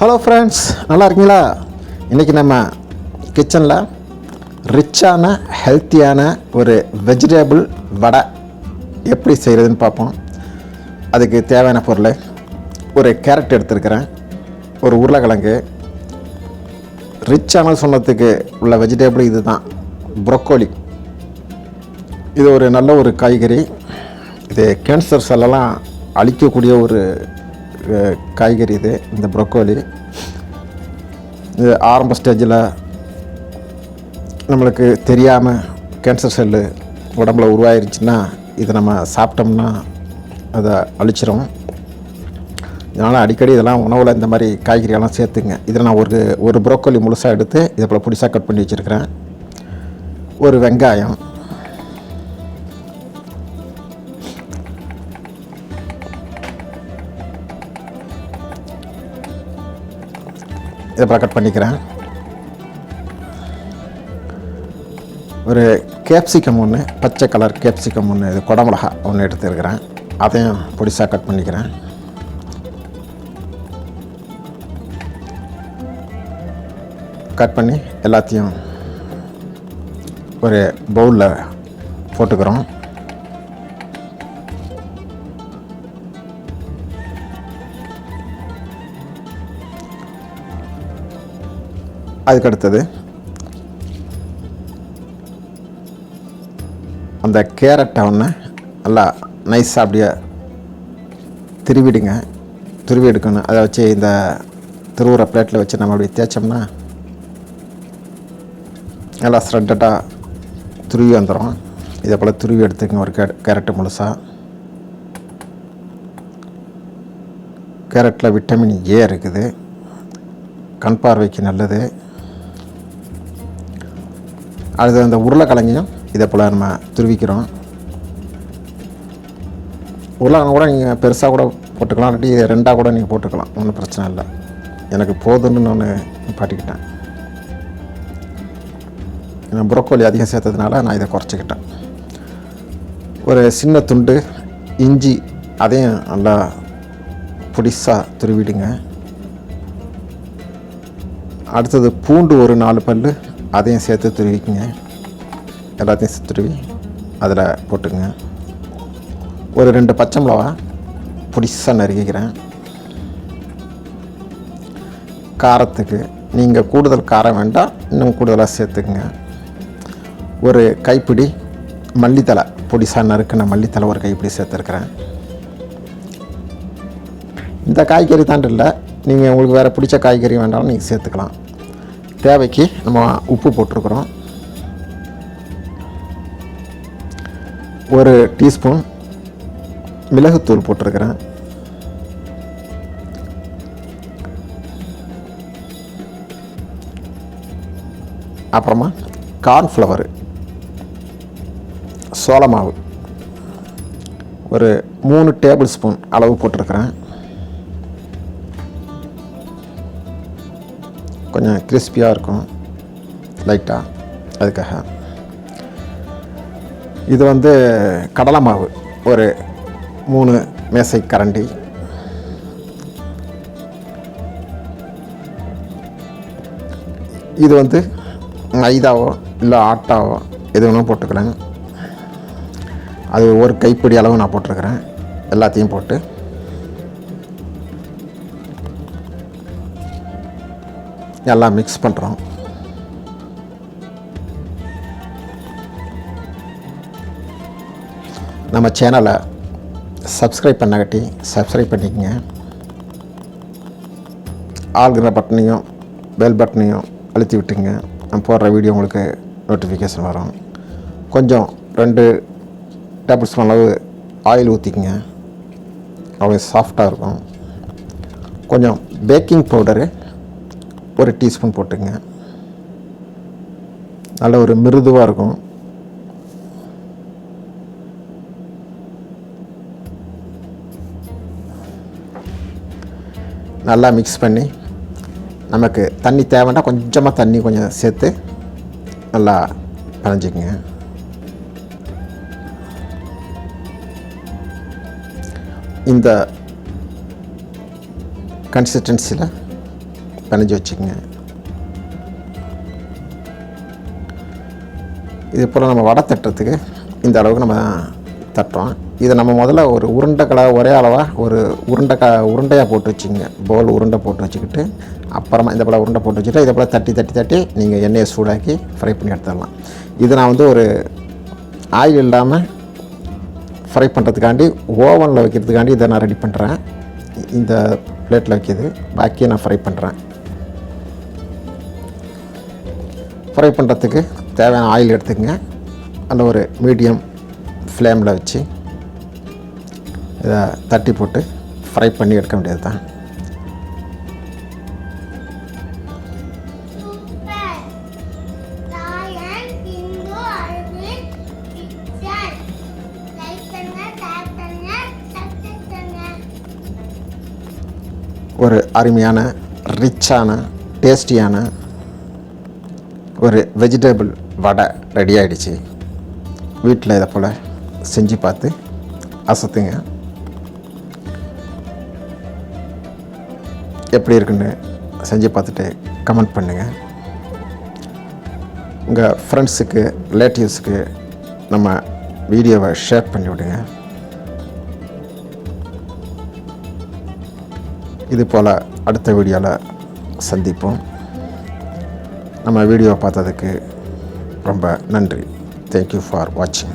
Hello friends, நல்லா இருக்கீங்களா? இன்றைக்கி நம்ம கிச்சனில் ரிச்சான ஹெல்த்தியான ஒரு வெஜிடபிள் வடை எப்படி செய்கிறதுன்னு பார்ப்போம். அதுக்கு தேவையான பொருள், ஒரு கேரட் எடுத்துருக்கிறேன், ஒரு உருளைக்கிழங்கு. ரிச்சான சொன்னதுக்கு உள்ள வெஜிடபிள் இது தான், ப்ரொக்கோலி. இது ஒரு நல்ல ஒரு காய்கறி. இது கேன்சர் செல்லெல்லாம் அழிக்கக்கூடிய ஒரு காய்கறி. இது இந்த ப்ரொக்கோலி இது ஆரம்ப ஸ்டேஜில் நம்மளுக்கு தெரியாமல் கேன்சர் செல்லு உடம்புல உருவாயிருச்சுன்னா இதை நம்ம சாப்பிட்டோம்னா அதை அழிச்சிரும். இதனால் அடிக்கடி இதெல்லாம் உணவில் இந்த மாதிரி காய்கறியெல்லாம் சேர்த்துங்க. இதில் நான் ஒரு ப்ரோக்கோலி முழுசாக எடுத்து இதை போல் புடிசாக கட் பண்ணி வச்சுருக்கிறேன். ஒரு வெங்காயம், இதை போல் கட் பண்ணிக்கிறேன். ஒரு கேப்சிகம் ஒன்று, பச்சை கலர் கேப்சிகம் ஒன்று, இது குடமிளகா ஒன்று எடுத்துருக்கிறேன், அதையும் பொடிசாக கட் பண்ணிக்கிறேன். கட் பண்ணி எல்லாத்தையும் ஒரு பவுலில் போட்டுக்கிறோம். அதுக்கடுத்தது அந்த கேரட்டை ஒன்று நல்லா நைஸாக அப்படியே துருவி எடுக்கணும். அதை வச்சு இந்த திருவுற பிளேட்டில் வச்சு நம்ம அப்படி தேய்ச்சோம்னா நல்லா ஸ்ரெட்டடாக துருவி வந்துடும். இதை போல் துருவி எடுத்துக்கங்க ஒரு கேரட்டு முழுசாக. கேரட்டில் விட்டமின் ஏ இருக்குது, கண் பார்வைக்கு நல்லது. அடுத்து அந்த உருளைக்கிழங்கையும் இதே போல் நம்ம துருவிக்கிறோம். உருளைக்கிழங்கு கூட நீங்கள் பெருசாக கூட போட்டுக்கலாம், இல்லாட்டி இதை ரெண்டாக கூட நீங்கள் போட்டுக்கலாம், ஒன்றும் பிரச்சனை இல்லை. எனக்கு போதுன்னு நான் பாட்டிக்கிட்டேன். நான் ப்ரோக்கோலி அதிகம் சேர்த்ததுனால நான் இதை குறைச்சிக்கிட்டேன். ஒரு சின்ன துண்டு இஞ்சி, அதையும் நல்லா பொடிசாக துருவிடுங்க. அடுத்தது பூண்டு ஒரு 4 பல், அதையும் சேர்த்து துருவிக்குங்க. எல்லாத்தையும் துருவி அதில் போட்டுங்க. ஒரு 2 பச்சை மிளகா பொடிசாக நறுக்கிக்கிறேன். காரத்துக்கு நீங்கள் கூடுதல் காரம் வேண்டாம், இன்னும் கூடுதலாக சேர்த்துக்குங்க. ஒரு கைப்பிடி மல்லித்தலை, பொடிசாக நறுக்கின மல்லித்தலை ஒரு கைப்பிடி சேர்த்துருக்குறேன். இந்த காய்கறி தாண்டு இல்லை, நீங்கள் உங்களுக்கு வேறு பிடிச்ச காய்கறி வேண்டாலும் நீங்கள் சேர்த்துக்கலாம். தேவைக்கு நம்ம உப்பு போட்டிருக்கிறோம். ஒரு டீஸ்பூன் மிளகுத்தூள் போட்டிருக்கிறேன். அப்புறமா கார்ன்ஃப்ளவரு, சோள மாவு ஒரு 3 டேபிள் ஸ்பூன் அளவு போட்டிருக்கிறேன். கொஞ்சம் கிறிஸ்பியாக இருக்கும் லைட்டாக, அதுக்காக. இது கடலை மாவு ஒரு 3 மேசை கரண்டி. இது மைதாவோ இல்லை ஆட்டாவோ எது வேணும் போட்டுக்கிறேன். அது ஒரு கைப்பிடி அளவு நான் போட்டிருக்கிறேன். எல்லாத்தையும் போட்டு எல்லாம் மிக்ஸ் பண்ணுறோம். நம்ம சேனலை சப்ஸ்கிரைப் பண்ணாட்டி சப்ஸ்கிரைப் பண்ணிக்கங்க. ஆளுங்கிற பட்டனையும் பெல் பட்டனையும் அழுத்தி விட்டுங்க. நான் போடுற வீடியோ உங்களுக்கு நோட்டிஃபிகேஷன் வரும். கொஞ்சம் 2 டேபிள் ஸ்பூன் அளவு ஆயில் ஊற்றிக்குங்க, அவ்வளோ சாஃப்டாக இருக்கும். கொஞ்சம் பேக்கிங் பவுடரு ஒரு டீஸ்பூன் போட்டுங்க, நல்ல ஒரு மிருதுவாக இருக்கும். நல்லா மிக்ஸ் பண்ணி, நமக்கு தண்ணி தேவைன்னா கொஞ்சமாக தண்ணி கொஞ்சம் சேர்த்து நல்லா பிணைஞ்சிக்கங்க. இந்த கன்சிஸ்டன்சியில் பிணைஞ்சி வச்சுக்கோங்க. இது போல் நம்ம வடை தட்டுறதுக்கு இந்த அளவுக்கு நம்ம தட்டுறோம். இதை நம்ம முதல்ல ஒரு ஒரே அளவாக ஒரு உருண்டையாக போட்டு வச்சுங்க. பவுல் உருண்டை போட்டு வச்சுக்கிட்டு அப்புறமா இந்த போல் உருண்டை போட்டு வச்சுட்டு இதை போல் தட்டி நீங்கள் எண்ணெயை சூடாக்கி ஃப்ரை பண்ணி எடுத்துடலாம். இது நான் வந்து ஒரு ஆயில் இல்லாமல் ஃப்ரை பண்ணுறதுக்காண்டி ஓவனில் வைக்கிறதுக்காண்டி இதை நான் ரெடி பண்ணுறேன். இந்த பிளேட்டில் வைக்கிது, பாக்கியை நான் ஃப்ரை பண்ணுறேன். ஃப்ரை பண்ணுறதுக்கு தேவையான ஆயில் எடுத்துக்கங்க. அதில் ஒரு மீடியம் ஃப்ளேமில் வச்சு இதை தட்டி போட்டு ஃப்ரை பண்ணி எடுக்க வேண்டியது தான். ஒரு அருமையான ரிச்சான டேஸ்டியான ஒரு வெஜிடபிள் வடை ரெடி ஆகிடுச்சு. வீட்டில் இதை போல் செஞ்சு பார்த்து அசத்துங்க. எப்படி இருக்குன்னு செஞ்சு பார்த்துட்டு கமெண்ட் பண்ணுங்கள். உங்கள் ஃப்ரெண்ட்ஸுக்கு ரிலேட்டிவ்ஸுக்கு நம்ம வீடியோவை ஷேர் பண்ணி விடுங்க. இது போல் அடுத்த வீடியோவில் சந்திப்போம். நம்ம வீடியோவை பார்த்ததுக்கு ரொம்ப நன்றி. தேங்க்யூ ஃபார் வாட்சிங்.